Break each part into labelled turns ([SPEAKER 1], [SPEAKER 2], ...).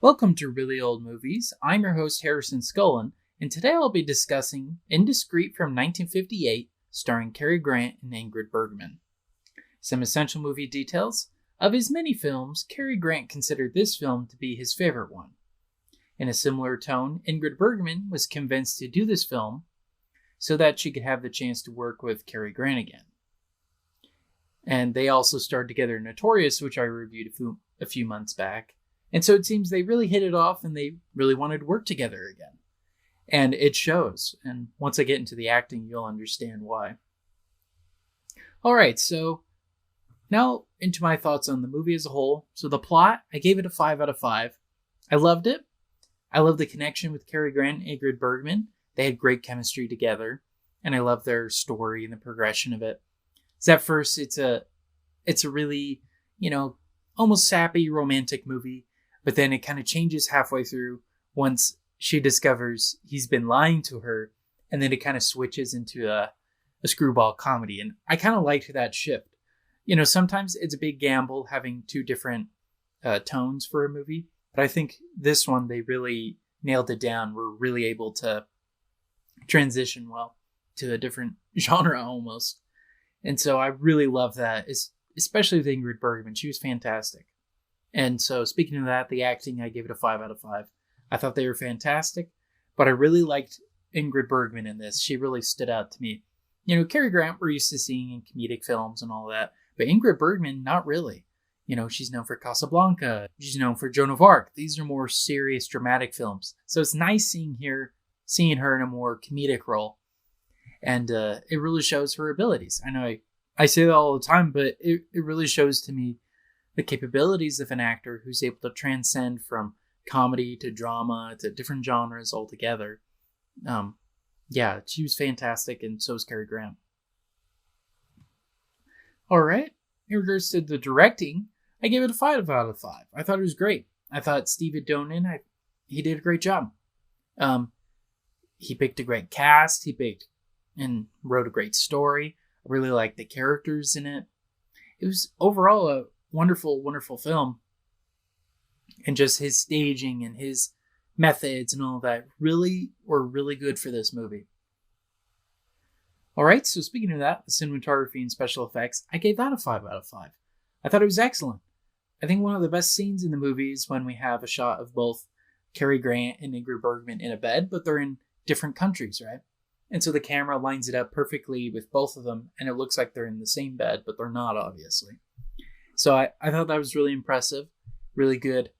[SPEAKER 1] Welcome to Really Old Movies. I'm your host, Harrison Scullin, and today I'll be discussing Indiscreet from 1958, starring Cary Grant and Ingrid Bergman. Some essential movie details. Of his many films, Cary Grant considered this film to be his favorite one. In a similar tone, Ingrid Bergman was convinced to do this film so that she could have the chance to work with Cary Grant again. And they also starred together in Notorious, which I reviewed a few months back. And so it seems they really hit it off and they really wanted to work together again. And it shows. And once I get into the acting, you'll understand why. All right, so now into my thoughts on the movie as a whole. So the plot, I gave it a 5 out of 5. I loved it. I love the connection with Cary Grant and Ingrid Bergman. They had great chemistry together. And I love their story and the progression of it. So at first, it's a really, almost sappy romantic movie. But then it kind of changes halfway through once she discovers he's been lying to her. And then it kind of switches into a screwball comedy. And I kind of liked that shift. Sometimes it's a big gamble having two different tones for a movie. But I think this one, they really nailed it down. We're really able to transition well to a different genre almost. And so I really love that, especially with Ingrid Bergman. She was fantastic. And so speaking of that, the acting, I gave it a 5 out of 5. I thought they were fantastic, but I really liked Ingrid Bergman in this. She really stood out to me. Cary Grant we're used to seeing in comedic films and all that, but Ingrid Bergman, not really. She's known for Casablanca. She's known for Joan of Arc. These are more serious, dramatic films. So it's nice seeing her in a more comedic role. And it really shows her abilities. I know I say that all the time, but it really shows to me the capabilities of an actor who's able to transcend from comedy to drama to different genres altogether. She was fantastic, and so is Cary Grant. All right, in regards to the directing, I gave it a 5 out of 5. I thought it was great. I thought Steve Adonin, he did a great job. He picked a great cast. He picked and wrote a great story. I really liked the characters in it. It was overall a wonderful, wonderful film. And just his staging and his methods and all that really were really good for this movie. All right, so speaking of that, the cinematography and special effects, I gave that a 5 out of 5. I thought it was excellent. I think one of the best scenes in the movie is when we have a shot of both Cary Grant and Ingrid Bergman in a bed, but they're in different countries, right? And so the camera lines it up perfectly with both of them, and it looks like they're in the same bed, but they're not, obviously. So I thought that was really impressive, really good.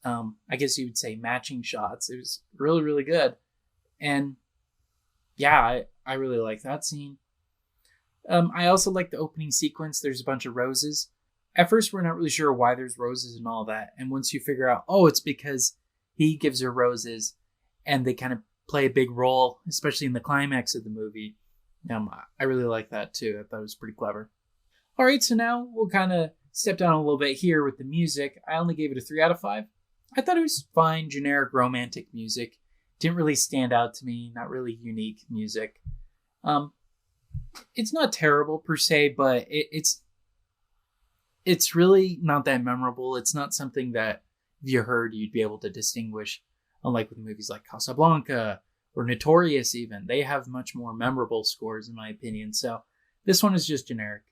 [SPEAKER 1] I guess you would say matching shots. It was really, really good. And yeah, I really like that scene. I also like the opening sequence. There's a bunch of roses. At first, we're not really sure why there's roses and all that. And once you figure out, it's because he gives her roses and they kind of play a big role, especially in the climax of the movie. I really like that too. I thought it was pretty clever. All right, so now we'll kind of step down a little bit here with the music. I only gave it a 3 out of 5. I thought it was fine, generic romantic music. Didn't really stand out to me. Not really unique music. It's not terrible per se, but it's really not that memorable. It's not something that if you heard, you'd be able to distinguish. Unlike with movies like Casablanca or Notorious even. They have much more memorable scores in my opinion. So this one is just generic.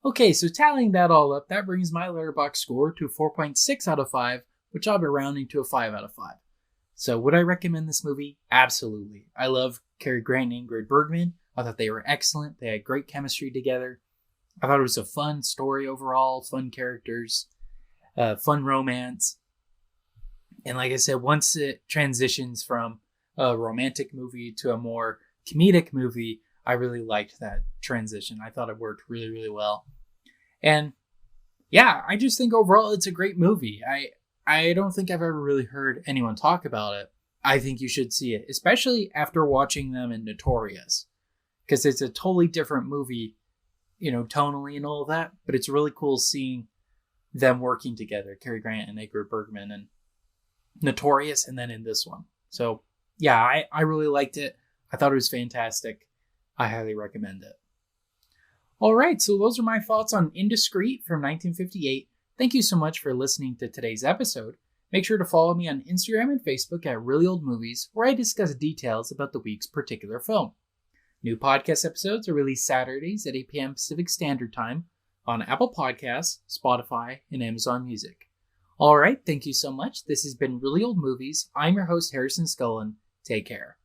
[SPEAKER 1] Okay, so tallying that all up, that brings my Letterboxd score to 4.6 out of 5, which I'll be rounding to a 5 out of 5. So would I recommend this movie? Absolutely. I love Cary Grant and Ingrid Bergman. I thought they were excellent. They had great chemistry together. I thought it was a fun story overall, fun characters, fun romance. And like I said, once it transitions from a romantic movie to a more comedic movie, I really liked that transition. I thought it worked really, really well. And yeah, I just think overall it's a great movie. I don't think I've ever really heard anyone talk about it. I think you should see it, especially after watching them in Notorious. Because it's a totally different movie, tonally and all that. But it's really cool seeing them working together, Cary Grant and Ingrid Bergman, and Notorious, and then in this one. So yeah, I really liked it. I thought it was fantastic. I highly recommend it. All right, so those are my thoughts on Indiscreet from 1958. Thank you so much for listening to today's episode. Make sure to follow me on Instagram and Facebook at Really Old Movies, where I discuss details about the week's particular film. New podcast episodes are released Saturdays at 8 p.m. Pacific Standard Time on Apple Podcasts, Spotify, and Amazon Music. Alright, thank you so much. This has been Really Old Movies. I'm your host, Harrison Scullin. Take care.